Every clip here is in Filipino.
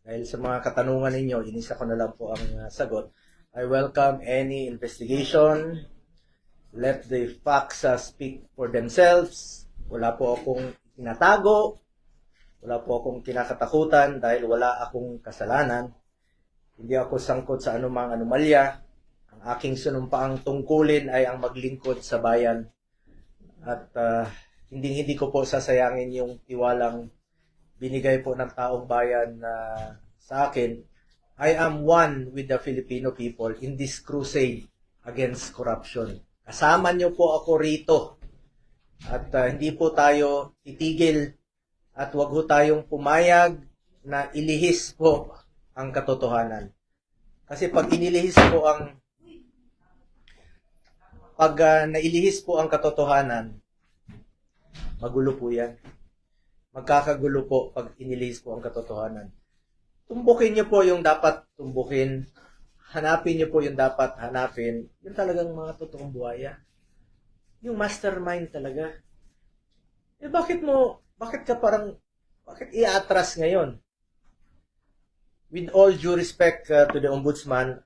Dahil sa mga katanungan ninyo, inisa ko na lang po ang sagot. I welcome any investigation. Let the facts speak for themselves. Wala po akong tinatago. Wala po akong kinakatakutan dahil wala akong kasalanan. Hindi ako sangkot sa anumang anomalya. Ang aking sinumpaang tungkulin ay ang maglingkod sa bayan. At hindi ko po sasayangin yung tiwalang binigay po ng taong bayan sa akin. I am one with the Filipino people in this crusade against corruption. Kasama niyo po ako rito. At hindi po tayo titigil at wag ho tayong pumayag na ilihis po ang katotohanan. Kasi pag nailihis po ang katotohanan, magulo po yan. Magkakagulo po pag inilihis po ang katotohanan. Tumbukin niyo po yung dapat tumbukin. Hanapin niyo po yung dapat hanapin. Yun talagang mga totoong buhaya. Yung mastermind talaga. Bakit i-atras ngayon? With all due respect to the Ombudsman,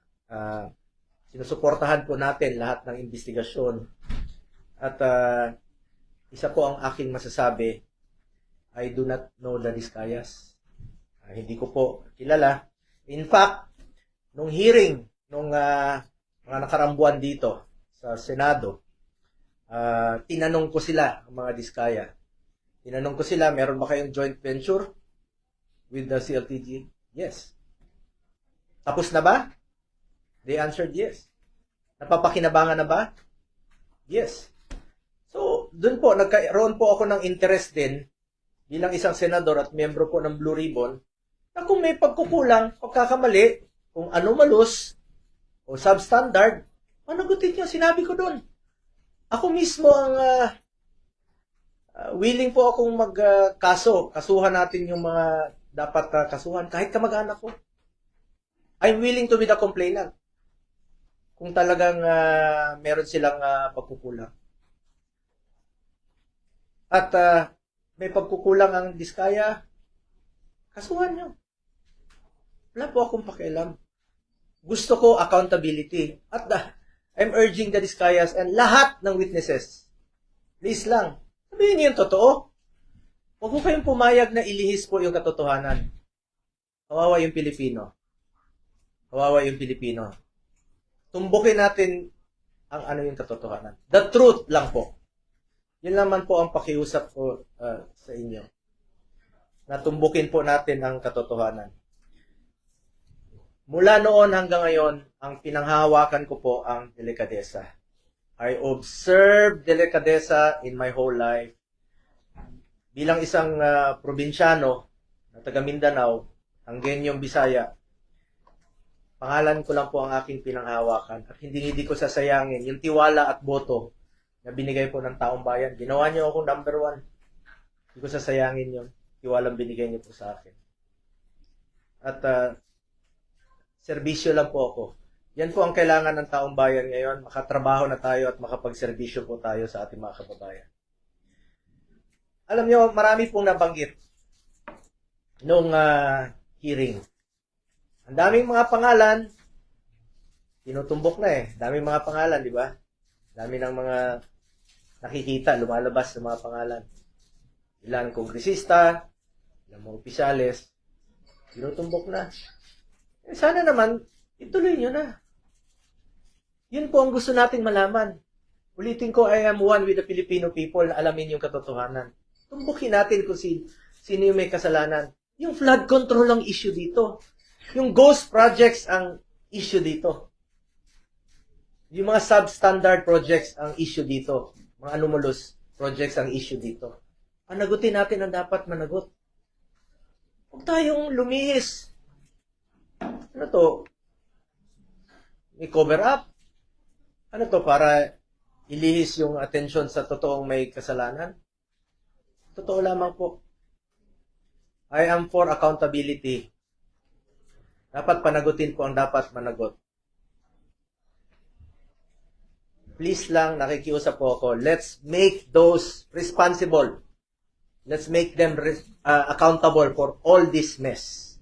sinusuportahan po natin lahat ng investigasyon. At isa po ang aking masasabi, I do not know the Discayas. Hindi ko po kilala. In fact, nung hearing, nung mga nakarambuan dito sa Senado, tinanong ko sila, ang mga Diskaya. Tinanong ko sila, meron ba kayong joint venture with the CLTG? Yes. Tapos na ba? They answered yes. Napapakinabangan na ba? Yes. So, dun po, nagkaroon po ako ng interest din bilang isang senador at miyembro po ng Blue Ribbon na kung may pagkukulang, pagkakamali, kung anomalous o substandard, managutin niyo, sinabi ko dun. Ako mismo ang willing po akong kasuhan natin yung mga dapat kasuhan, kahit kamag-anak ko. I'm willing to be the complainant kung talagang meron silang pagkukulang. At may pagkukulang ang Diskaya, kasuhan nyo. Wala po akong pakialam. Gusto ko accountability. At I'm urging the Diskayas and lahat ng witnesses, please lang, sabihin niyo yung totoo. Huwag ko kayong pumayag na ilihis po yung katotohanan. Kawawa yung Pilipino. Kawawa yung Pilipino. Tumbukin natin ang yung katotohanan. The truth lang po. Yun naman po ang pakiusap ko sa inyo. Natumbukin po natin ang katotohanan. Mula noon hanggang ngayon, ang pinanghahawakan ko po ang delikadesa. I observe delikadesa in my whole life. Bilang isang probinsyano na taga Mindanao, Anggenyong Bisaya, pangalan ko lang po ang aking pinanghahawakan at hindi ko sasayangin yung tiwala at boto na binigay po ng taong bayan. Ginawa niyo akong number 1. Hindi ko sasayangin yun. Tiwalang binigay niyo po sa akin. At serbisyo lang po ako. Yan po ang kailangan ng taong bayan ngayon. Makatrabaho na tayo at makapagserbisyo po tayo sa ating mga kababayan. Alam niyo, marami pong nabanggit nung hearing. Ang daming mga pangalan, tinutumbok na eh. Daming mga pangalan, di ba? Dami ng mga nakikita, lumalabas ng mga pangalan. Ilan kongresista, ilang mga opisyales, tinutumbok na. Sana naman, ituloy nyo na. Yun po ang gusto nating malaman. Ulitin ko, I am one with the Filipino people na alamin yung katotohanan. Tumbukin natin kung sino yung may kasalanan. Yung flood control ang issue dito. Yung ghost projects ang issue dito. Yung mga substandard projects ang issue dito. Mga anomalous projects ang issue dito. Panagutin natin ang dapat managot. Huwag tayong lumihis. Ano to? May cover up? Ano to? Para ilihis yung atensyon sa totoong may kasalanan? Totoo lamang po. I am for accountability. Dapat panagutin po ang dapat managot. Please lang, nakikiusap po ako, let's make those responsible Let's make them accountable for all this mess.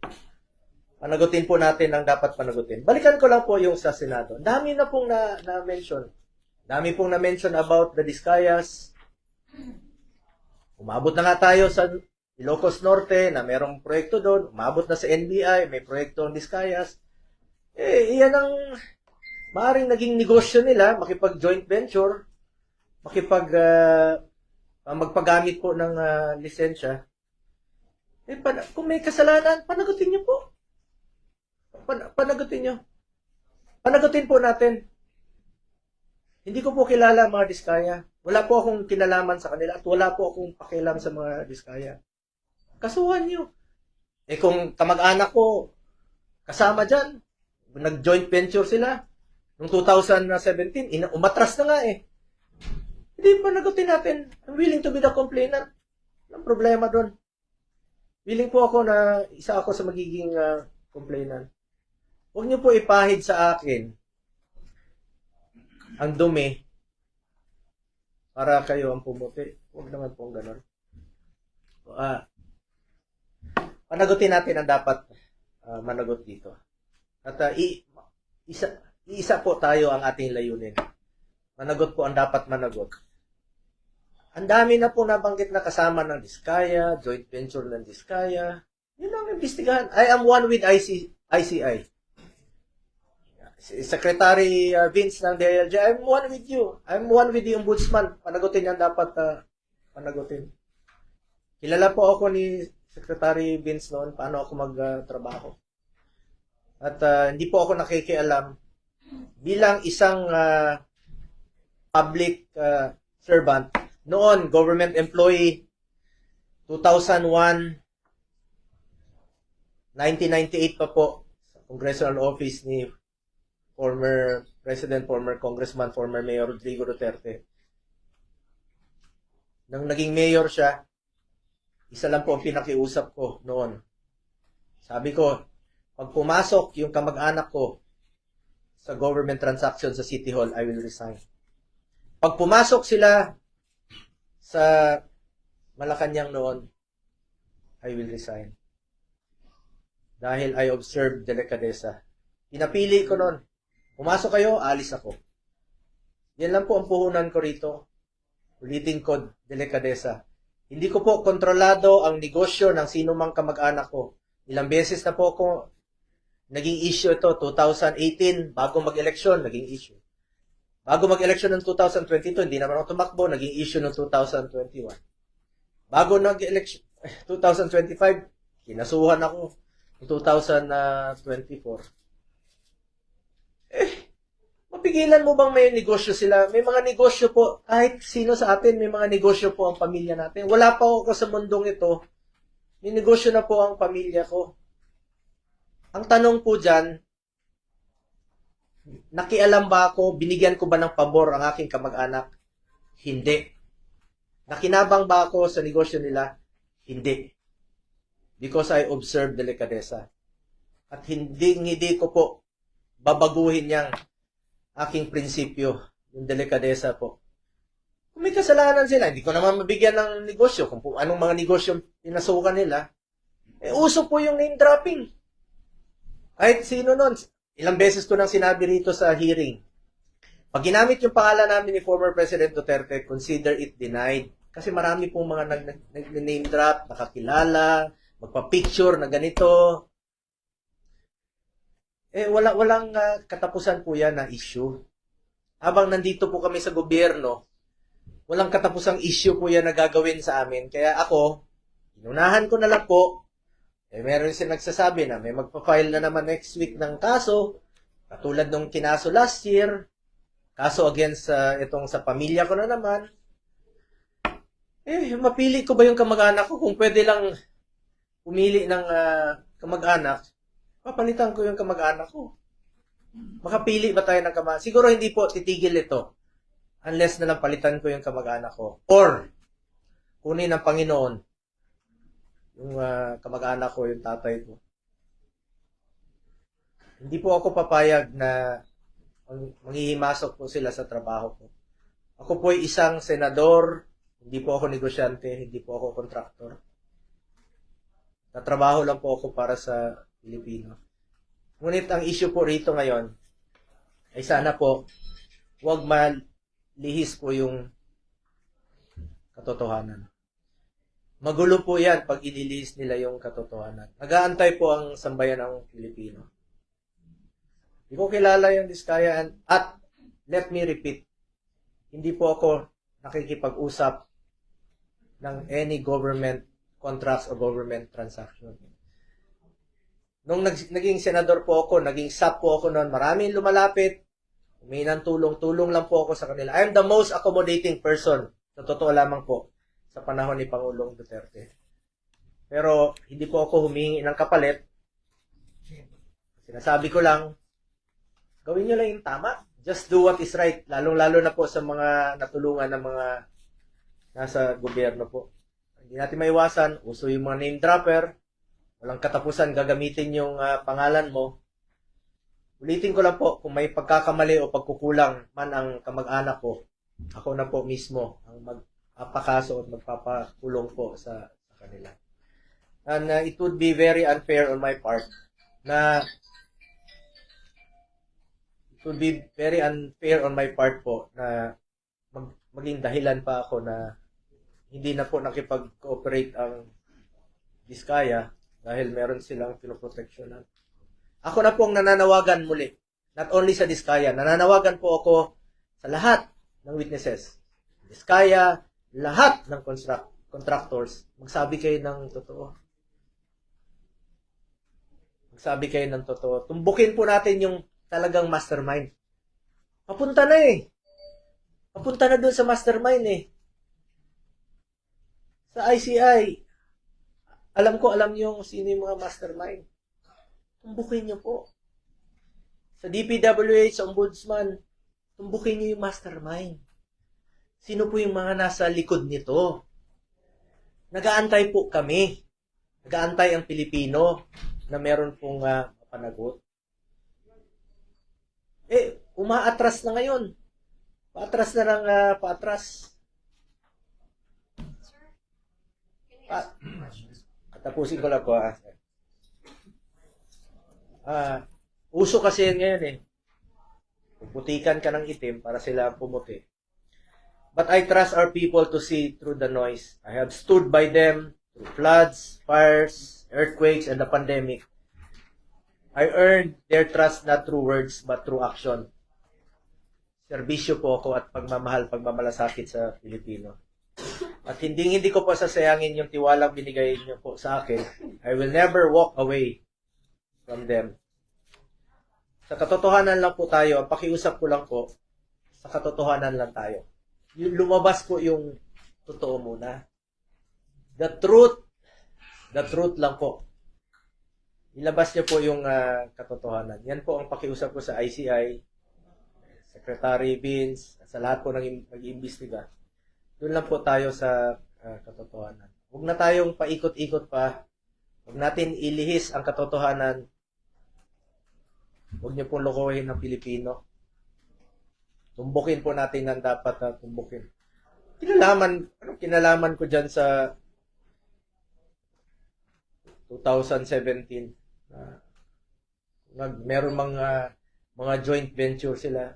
Panagutin po natin ang dapat panagutin. Balikan ko lang po yung sa Senado. Dami na pong na-mention. Dami pong na-mention about the Discayas. Umabot na nga tayo sa Ilocos Norte na merong proyekto doon. Umabot na sa NBI, may proyekto ng Discayas. Iyan ang maaaring naging negosyo nila, makipag-joint venture, magpagamit po ng lisensya. Kung may kasalanan, panagutin niyo po. Panagutin nyo. Panagutin po natin. Hindi ko po kilala mga Diskaya. Wala po akong kinalaman sa kanila at wala po akong pakialam sa mga Diskaya. Kasuhan nyo. Kung kamag-anak ko kasama dyan, nag-joint venture sila, noong 2017, umatras na nga Hindi panagutin natin. I'm willing to be the complainant. Walang problema doon. Willing po ako na isa ako sa magiging complainant. Huwag niyo po ipahid sa akin ang dumi para kayo ang pumuti. Huwag naman po ang ganon. Panagutin natin ang dapat managot dito. At isa po tayo ang ating layunin. Managot po ang dapat managot. Ang dami na po nabanggit na kasama ng Diskaya, joint venture ng Diskaya. Yun ang imbestigahan. I am one with ICI. Secretary Vince ng DILG, I'm one with you. I'm one with the Ombudsman. Panagutin yan dapat panagutin. Kilala po ako ni Secretary Vince noon, paano ako magtrabaho. At hindi po ako nakikialam bilang isang public servant. Noon, government employee, 2001, 1998 pa po, sa congressional office ni former President, former Congressman, former Mayor Rodrigo Duterte. Nang naging mayor siya, isa lang po ang pinakiusap ko noon. Sabi ko, pag pumasok yung kamag-anak ko sa government transaction sa City Hall, I will resign. Pag pumasok sila sa Malacanang noon, I will resign. Dahil I observed delikadesa. Pinapili ko noon. Pumasok kayo, alis ako. Yan lang po ang puhunan ko rito. Ulitin ko, delikadesa. Hindi ko po kontrolado ang negosyo ng sino mang kamag-anak ko. Ilang beses na po ako naging issue ito. 2018, bago mag-eleksyon, naging issue. Bago mag-eleksyon ng 2022, hindi naman ako tumakbo, naging issue ng 2021. Bago nag-eleksyon, 2025, kinasuhan ako ng 2024. Mapigilan mo bang may negosyo sila? May mga negosyo po, kahit sino sa atin, may mga negosyo po ang pamilya natin. Wala pa ako sa mundong ito, may negosyo na po ang pamilya ko. Ang tanong po dyan, nakialam ba ako, binigyan ko ba ng pabor ang aking kamag-anak? Hindi. Nakinabang ba ako sa negosyo nila? Hindi. Because I observed delikadesa. At hindi ko po babaguhin yang aking prinsipyo, yung delikadesa po. Kung may kasalanan sila, hindi ko naman mabigyan ng negosyo, kung anong mga negosyo pinasukan nila, uso po yung name dropping. Kahit sino nun, ilang beses ko nang sinabi rito sa hearing, pag ginamit yung pangalan namin ni former President Duterte, consider it denied. Kasi marami pong mga nag-name drop, nakakilala, magpa-picture na ganito. Walang katapusan po yan na issue. Habang nandito po kami sa gobyerno, walang katapusang issue po yan na gagawin sa amin. Kaya ako, inunahan ko na lang po. Meron siya nagsasabi na may magpa-file na naman next week ng kaso, katulad nung kinaso last year, kaso against itong sa pamilya ko na naman. Mapili ko ba yung kamag-anak ko? Kung pwede lang pumili ng kamag-anak, papalitan ko yung kamag-anak ko. Makapili ba tayo ng kamag-anak? Siguro hindi po titigil ito unless na lang palitan ko yung kamag-anak ko. Or, kunin ng Panginoon yung kamag-anak ko, yung tatay ko. Hindi po ako papayag na manghihimasok po sila sa trabaho ko. Ako po ay isang senador Hindi po ako negosyante, hindi po ako kontraktor. Natrabaho lang po ako para sa Pilipino. Ngunit ang issue po rito ngayon ay sana po huwag malihis po yung katotohanan. Magulo po yan pag inilihis nila yung katotohanan. Nag-aantay po ang sambayan ng Pilipino. Hindi ko kilala yung Diskaya at let me repeat, hindi po ako nakikipag-usap ng any government contracts o government transaction. Nung naging senador po ako, naging SAP po ako noon, maraming lumalapit, humingi ng tulong lang po ako sa kanila. I am the most accommodating person, sa totoo lamang po, sa panahon ni Pangulong Duterte. Pero hindi po ako humingi ng kapalit. Sinasabi ko lang, gawin nyo lang yung tama. Just do what is right. Lalong-lalo na po sa mga natulungan ng mga nasa gobyerno po. Hindi natin maiwasan, uso yung mga name dropper, walang katapusan gagamitin yung pangalan mo. Ulitin ko lang po, kung may pagkakamali o pagkukulang man ang kamag-anak ko, ako na po mismo ang magpapakaso at magpapakulong po sa kanila. And it would be very unfair on my part na po na maging dahilan pa ako na hindi na po nakipag-cooperate ang Diskaya dahil meron silang pinoproteksyonan. Ako na po ang nananawagan muli. Not only sa Diskaya, nananawagan po ako sa lahat ng witnesses. Diskaya, lahat ng contractors, magsabi kayo ng totoo. Magsabi kayo ng totoo. Tumbukin po natin yung talagang mastermind. Papunta na eh. Papunta na doon sa mastermind eh. Sa ICI, alam niyo sino yung mga mastermind. Tumbukin niyo po. Sa DPWH, sa Ombudsman, tumbukin niyo yung mastermind. Sino po yung mga nasa likod nito? Nag-aantay po kami. Nag-aantay ang Pilipino na meron pong panagot. Umaatras na ngayon. Paatras na lang, paatras. Tapusin ko lang po. Uso kasi yan ngayon eh. Puputikan ka ng itim para sila pumuti. But I trust our people to see through the noise. I have stood by them through floods, fires, earthquakes, and the pandemic. I earned their trust not through words but through action. Serbisyo po ako at pagmamalasakit sa Pilipino. At hindi ko po sasayangin yung tiwalang binigay niyo po sa akin. I will never walk away from them. Sa katotohanan lang po tayo, ang pakiusap ko lang po, sa katotohanan lang tayo. Lumabas po yung totoo muna. The truth lang po. Ilabas niyo po yung katotohanan. Yan po ang pakiusap ko sa ICI, Secretary Vince, sa lahat po nag-iimbestiga. Doon lang po tayo sa katotohanan. Huwag na tayong paikot-ikot pa. Huwag natin ilihis ang katotohanan. Huwag niyo pong lokohin ng Pilipino. Tumbukin po natin ang dapat na tumbukin. Kinalaman ko dyan sa 2017. Meron mga joint venture sila.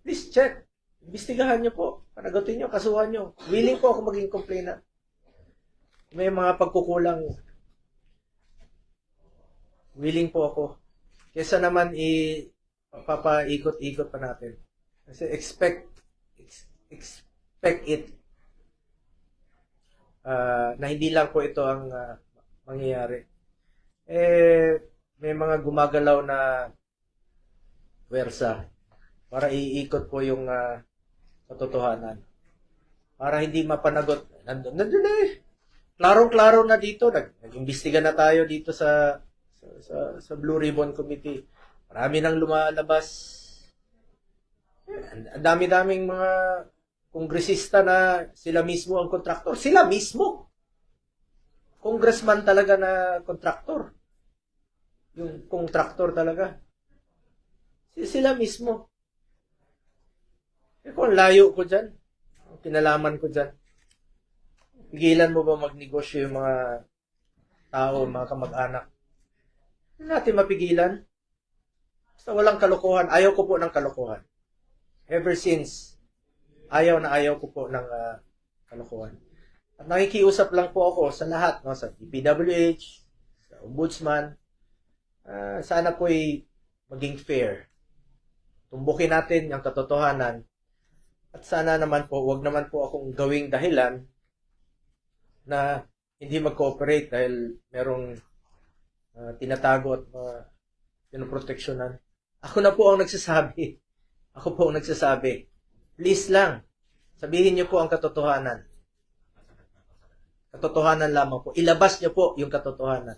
Please check. Imbestigahan nyo po. Panagutin nyo, kasuhan nyo. Willing po ako maging complainant. May mga pagkukulang. Willing po ako. Kesa naman papaikot-ikot pa natin. Kasi expect it na hindi lang po ito ang mangyayari. May mga gumagalaw na wersa para iikot po yung katotohanan. Para hindi mapanagot. Nandun na eh. Klarong-klaro na dito. Nag-imbestiga na tayo dito sa Blue Ribbon Committee. Marami nang lumalabas. Ang dami-daming mga kongresista na sila mismo ang kontraktor. Sila mismo. Congressman talaga na kontraktor. Yung kontraktor talaga. Sila mismo. Kung layo ko dyan, kinalaman ko dyan. Pigilan mo ba magnegosyo yung mga tao, mga kamag-anak? Hindi natin mapigilan. Basta walang kalokohan. Ayaw ko po ng kalokohan. Ever since, ayaw na ayaw ko po ng kalokohan. At nakikiusap lang po ako sa lahat, no, sa DPWH, sa Ombudsman. Sana po ay maging fair. Tumbukin natin ang katotohanan. At sana naman po, wag naman po akong gawing dahilan na hindi mag-cooperate dahil merong tinatago at pinoproteksyonan. Ako na po ang nagsasabi. Ako po ang nagsasabi. Please lang, sabihin niyo po ang katotohanan. Katotohanan lamang po. Ilabas niyo po yung katotohanan.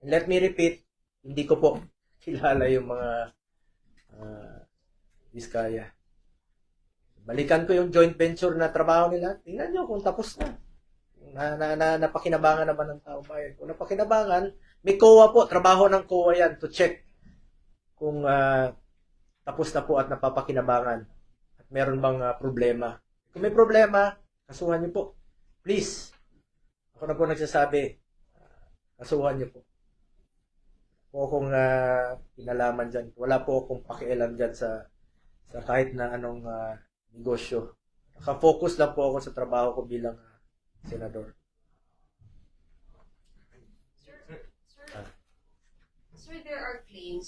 And let me repeat, hindi ko po kilala yung mga Vizcaya. Balikan ko yung joint venture na trabaho nila. Tingnan nyo kung tapos na. Napakinabangan naman ng taong bayan. Kung napakinabangan, may COA po. Trabaho ng COA yan to check kung tapos na po at napapakinabangan. At meron bang problema. Kung may problema, kasuhan nyo po. Please. Ako na po nagsasabi, kasuhan nyo po. Po akong pinalaman dyan. Wala po akong pakialam dyan sa kahit na anong negosyo. Naka-focus lang po ako sa trabaho ko bilang senador. Sir, there are claims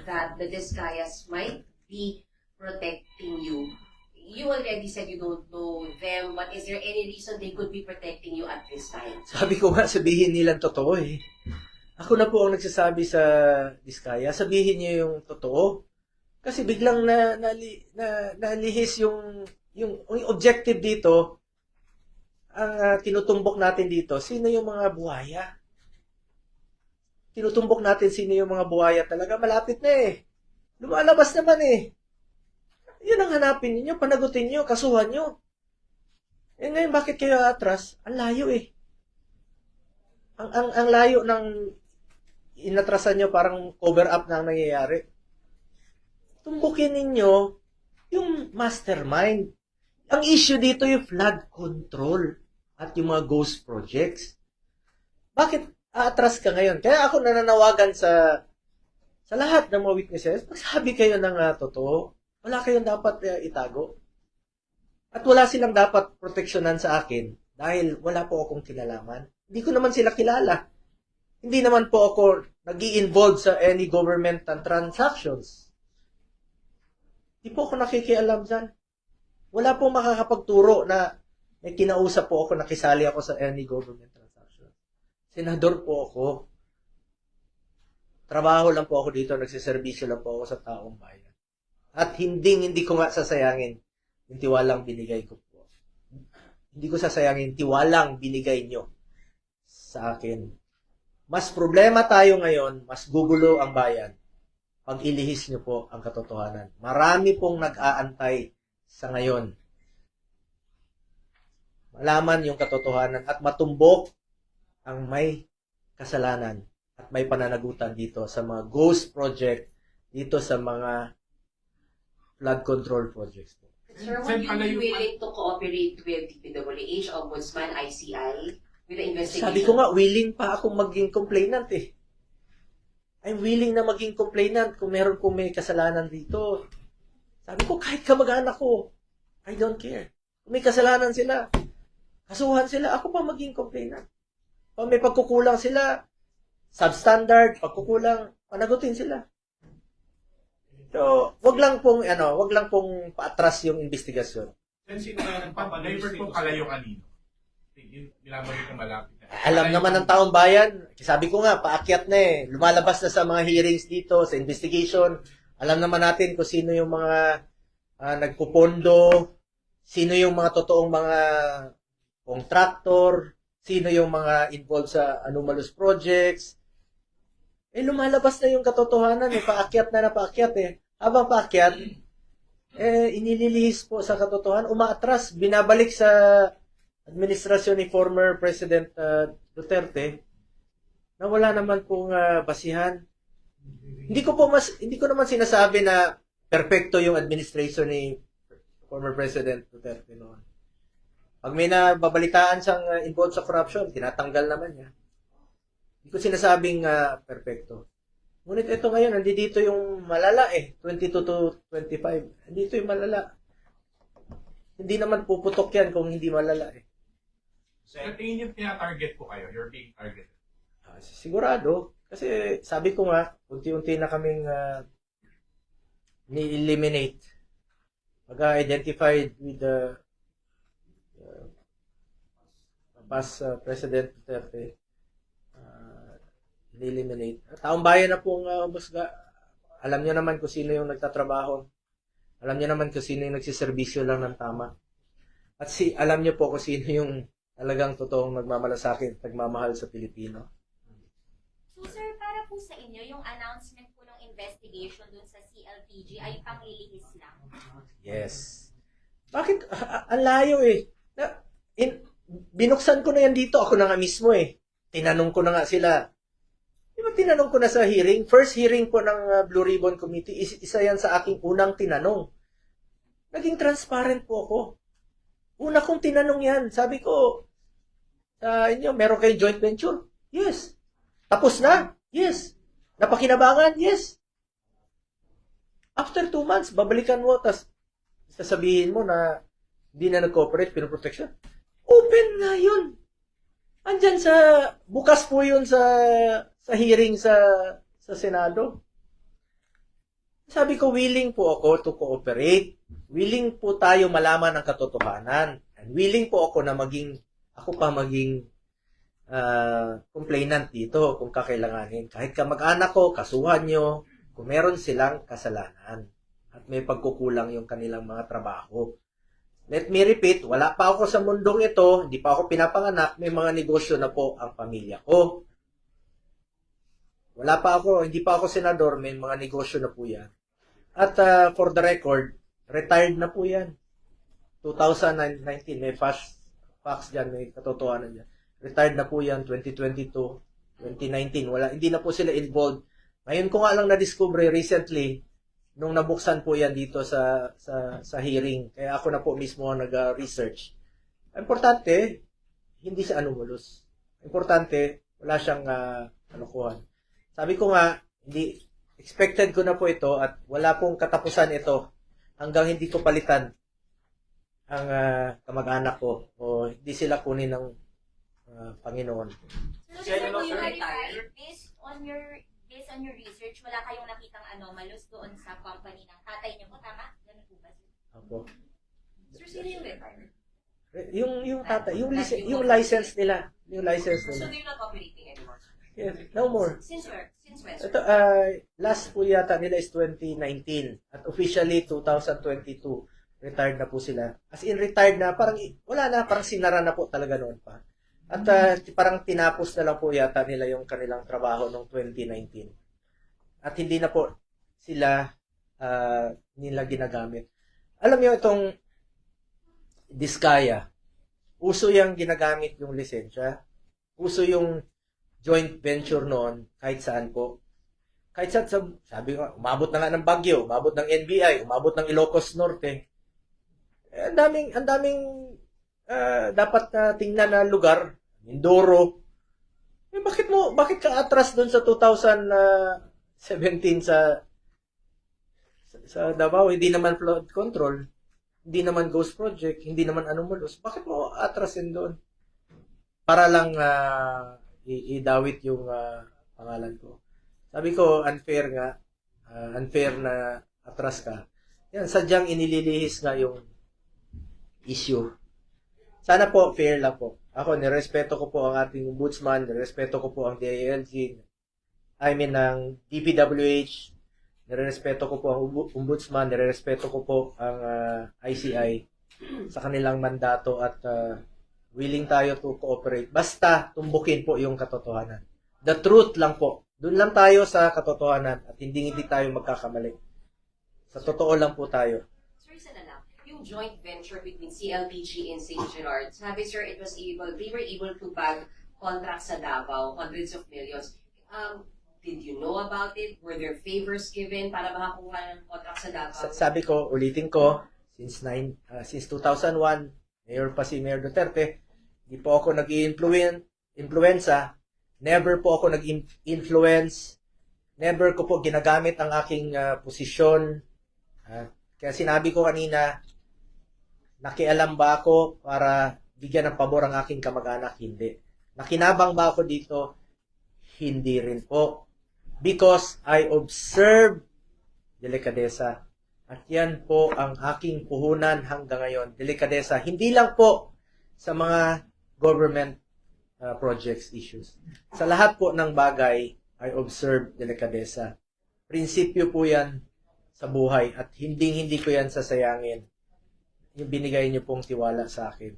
that the Vizcayas might be protecting you. You already said you don't know them, but is there any reason they could be protecting you at this time? Sabi ko nga, sabihin nilang totoo eh. Ako na po ang nagsasabi sa Vizcaya, sabihin niyo yung totoo. Kasi biglang nalihis yung objective dito, ang tinutumbok natin dito, sino yung mga buhaya? Tinutumbok natin sino yung mga buhaya talaga, malapit na eh. Lumalabas naman eh. Yun ang hanapin niyo, panagutin niyo, kasuhan niyo. Eh ngayon, bakit kayo atras? Ang layo eh. Ang layo ng inatrasan niyo, parang cover up na ang nangyayari. Tumbukin ninyo yung mastermind. Ang issue dito yung flood control at yung mga ghost projects. Bakit aatras ka ngayon? Kaya ako nananawagan sa lahat ng mga witnesses, magsabi kayo ng totoo. Wala kayong dapat itago. At wala silang dapat proteksyonan sa akin dahil wala po akong kinalaman. Hindi ko naman sila kilala. Hindi naman po ako nag-i-involve sa any government transactions. Hindi po ako nakikialam dyan. Wala po makakapagturo na may kinausap po ako, nakisali ako sa any government transaction. Senador po ako. Trabaho lang po ako dito, nagsiservisyo lang po ako sa taong bayan. At hindi ko nga sasayangin yung tiwalang binigay ko po. Hindi ko sasayangin tiwalang binigay nyo sa akin. Mas problema tayo ngayon, mas gugulo ang bayan pag ilihis nyo po ang katotohanan. Marami pong nag-aantay sa ngayon. Malaman yung katotohanan at matumbok ang may kasalanan at may pananagutan dito sa mga ghost project, dito sa mga flood control projects. Sir, would you be willing to cooperate with DPWH, Ombudsman, ICI, with the investigation? Sabi ko nga, willing pa akong maging complainant eh. I'm willing na maging complainant kung meron kong may kasalanan dito. Sabi ko, kahit kamag-anak ko, I don't care. Kung may kasalanan sila, kasuhan sila, ako pa maging complainant. Kung may pagkukulang sila, substandard, pagkukulang, panagutin sila. So, wag lang pong paatras yung investigasyon. Since neighbor po kalayo kanino? Nilamang ko malapit na. Alam naman ng taong bayan, sabi ko nga, paakyat na eh. Lumalabas na sa mga hearings dito, sa investigation. Alam naman natin kung sino yung mga nagpupondo, sino yung mga totoong mga contractor, sino yung mga involved sa anomalous projects. Eh, lumalabas na yung katotohanan eh. Paakyat eh. Habang paakyat, inililihis po sa katotohanan, umaatras, binabalik sa administrasyon ni former President Duterte na wala naman pong basihan. Hindi ko naman sinasabi na perfecto yung administration ni former President Duterte noon. Pag may nababalitaan siyang involved sa corruption, tinatanggal naman niya. Hindi ko sinasabing perfecto. Ngunit ito ngayon, nandito yung malala 22 to 25. Nandito yung malala. Hindi naman puputok yan kung hindi malala Sa tingin niyo, tina-target po kayo. You're being targeted. Sigurado. Kasi sabi ko nga, unti-unti na kaming ni-eliminate. Pag-identified with the past President Duterte, ni-eliminate. Taong bayan na pong umusga. Alam niyo naman kung sino yung nagtatrabaho. Alam niyo naman kung sino yung nagsiservisyo lang ng tama. At alam niyo po kung sino yung talagang totoong nagmamalasakit, nagmamahal sa Pilipino. So sir, para po sa inyo, yung announcement po ng investigation dun sa CLPG ay panglilihis lang? Yes. Bakit? Ang layo binuksan ko na yan dito. Ako na nga mismo Tinanong ko na nga sila. Di ba tinanong ko na sa hearing? First hearing po ng Blue Ribbon Committee, isa yan sa aking unang tinanong. Naging transparent po ako. Una kong tinanong yan. Sabi ko, sa inyo, meron kayong joint venture? Yes. Tapos na? Yes. Napakinabangan? Yes. After 2 months, babalikan mo, tas sasabihin mo na hindi na nag-cooperate, pinoprotection. Open na yun. Andyan bukas po yun sa hearing sa Senado. Sabi ko, willing po ako to cooperate. Willing po tayo malaman ang katotohanan. And willing po ako na maging complainant dito kung kakailanganin. Kahit kamag-anak ko, kasuhan nyo, kung meron silang kasalanan at may pagkukulang yung kanilang mga trabaho. Let me repeat, wala pa ako sa mundong ito, hindi pa ako pinapanganak, may mga negosyo na po ang pamilya ko. Wala pa ako, hindi pa ako senador, may mga negosyo na po yan. At for the record, retired na po yan. 2019, may facts dyan, may katotohanan dyan. Retired na po yan, 2022, 2019, hindi na po sila involved. Ngayon ko nga lang na-discover recently, nung nabuksan po yan dito sa hearing. Kaya ako na po mismo nag-research. Importante, hindi siya anumulos. Importante, wala siyang kalokohan. Sabi ko nga, expected ko na po ito at wala pong katapusan ito hanggang hindi ko palitan ang kamag-anak ko o hindi sila kunin ng Panginoon. So sir, do you verify, based on your research, wala kayong nakitang anomalous doon sa company ng tatay niyo po, tama? Ganun po ba? Opo. Sir, sino yung retired? Yung tatay, yung license nila. Yung license So nila. they're not operating anymore? Yes, no more. Since when, sir? Ito, last po yata nila is 2019 at officially 2022 retired na po sila. As in retired na, parang wala na, parang sinara na po talaga noon pa. At parang tinapos na lang po yata nila yung kanilang trabaho noong 2019. At hindi na po sila nila ginagamit. Alam niyo itong Diskaya, uso yung ginagamit yung lisensya. Uso yung joint venture noon kahit saan po. Kahit saan, sabi ko, umabot na nga ng Baguio, umabot ng NBI, umabot ng Ilocos Norte. Ang daming dapat na tingnan na lugar, Mindoro. Bakit ka atras doon sa 2017 sa Davao, hindi naman flood control, hindi naman ghost project, hindi naman anomalous. Bakit mo atrasin doon? Para lang idawit yung pangalan ko. Sabi ko, unfair na atras ka. Yan, sadyang inililihis nga yung issue. Sana po, fair lang po. Ako, nirespeto ko po ang ating ombudsman, nirespeto ko po ang DILG, ng DPWH, nirespeto ko po ang ombudsman, nirespeto ko po ang ICI sa kanilang mandato at willing tayo to cooperate. Basta tumbukin po yung katotohanan. The truth lang po. Doon lang tayo sa katotohanan at hindi tayo magkakamali. Sa totoo lang po tayo. Sir, isa na lang. Yung joint venture between CLPG and St. Gerard, sabi sir, they were able to bag contracts sa Davao, hundreds of millions. Did you know about it? Were there favors given para makakuha ng contract sa Davao? Sabi ko, ulitin ko, since 2001, Mayor pa si Mayor Duterte, hindi po ako nag-influenza, never po ako nag-influence, never ko po ginagamit ang aking posisyon. Kaya sinabi ko kanina, nakialam ba ako para bigyan ng pabor ang aking kamag-anak? Hindi. Nakinabang ba ako dito? Hindi rin po. Because I observe delikadesa. At yan po ang aking puhunan hanggang ngayon. Delikadesa. Hindi lang po sa mga government projects issues. Sa lahat po ng bagay, I observe delikadesa. Prinsipyo po yan sa buhay at hindi ko yan sasayangin. Yung binigay niyo pong tiwala sa akin.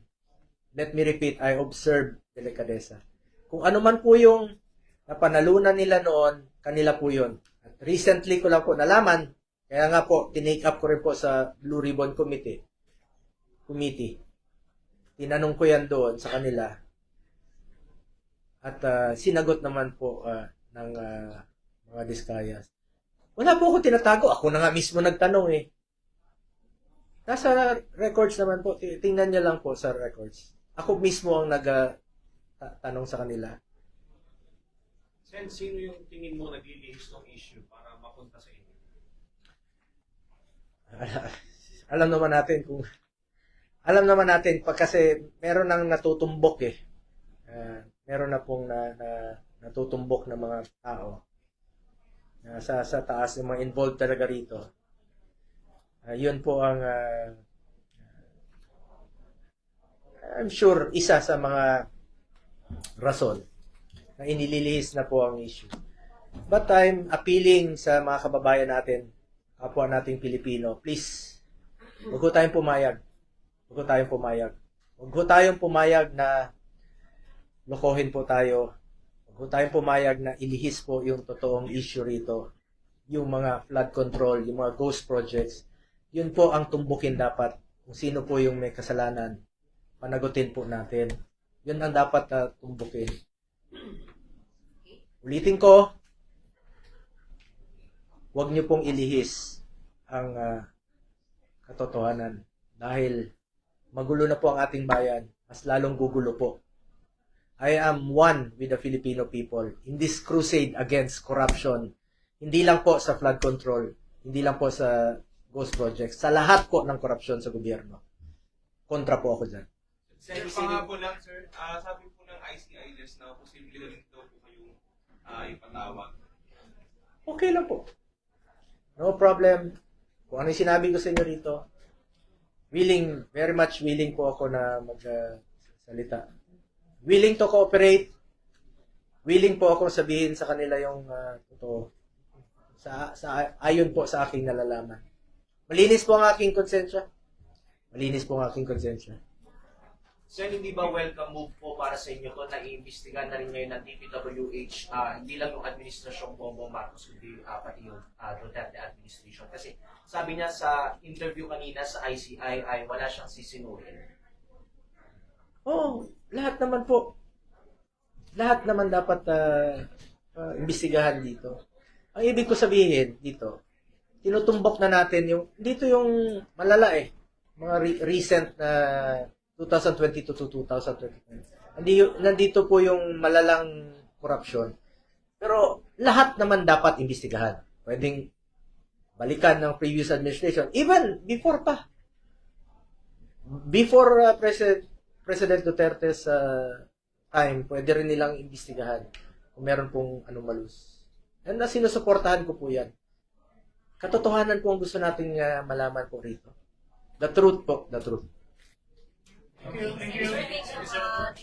Let me repeat, I observe delikadesa. Kung ano man po yung napanalunan nila noon, kanila po yun. At recently ko lang po nalaman, kaya nga po, tinake up ko rin po sa Blue Ribbon Committee. Tinanong ko yan doon sa kanila. At sinagot naman po ng mga Discayas. Wala po ako tinatago. Ako na nga mismo nagtanong eh. Nasa records naman po. Tingnan niyo lang po sa records. Ako mismo ang nag-tanong sa kanila. Sen, sino yung tingin mo naglilihis ng issue para mapunta sa inyo? Alam naman natin pag kasi meron nang natutumbok eh. Meron na pong natutumbok na mga tao. Sa taas yung mga involved talaga rito. Yun po ang I'm sure isa sa mga rason na inililihis na po ang issue. But I'm appealing sa mga kababayan natin, kapwa nating Pilipino, please, huwag ho tayong pumayag. Huwag ho tayong pumayag na lokohin po tayo. Huwag ho tayong pumayag na ilihis po yung totoong issue rito. Yung mga flood control, yung mga ghost projects. Yun po ang tumbukin dapat. Kung sino po yung may kasalanan, panagutin po natin. Yun ang dapat tumbukin. Ulitin ko, huwag niyo pong ilihis ang katotohanan. Dahil magulo na po ang ating bayan, mas lalong gugulo po. I am one with the Filipino people in this crusade against corruption. Hindi lang po sa flood control, hindi lang po sa ghost projects, sa lahat po ng korupsyon sa gobyerno. Kontra po ako dyan. Sen, Pangako lang, sir, sabi po ng ICIS na posible na rin daw po kayong ipatawag. Okay lang po. No problem. Kung ano yung sinabi ko sa inyo rito, very much willing po ako na magsalita. Willing to cooperate. Willing po ako sabihin sa kanila yung totoo. Ayon po sa aking nalalaman. Malinis po ang aking konsensya. Sen, hindi ba welcome move po para sa inyo to na iimbestigahan na rin ngayon ng DPWH, hindi lang yung administrasyong Bongbong Marcos, kundi pati yung Duterte administration? Kasi sabi niya sa interview kanina sa ICI ay wala siyang sisinuhin. Oo, lahat naman po. Lahat naman dapat imbestigahan dito. Ang ibig ko sabihin dito, tinutumbok na natin dito yung malala eh. Mga recent na 2022 to 2025. Nandito po yung malalang corruption. Pero lahat naman dapat imbestigahan. Pwedeng balikan ng previous administration. Even before pa. Before President Duterte's time, pwede rin nilang imbestigahan kung meron pong anomalous. And sinusuportahan ko po yan. Katotohanan po ang gusto nating malaman po rito. The truth po, the truth. Thank you. Thank you so much.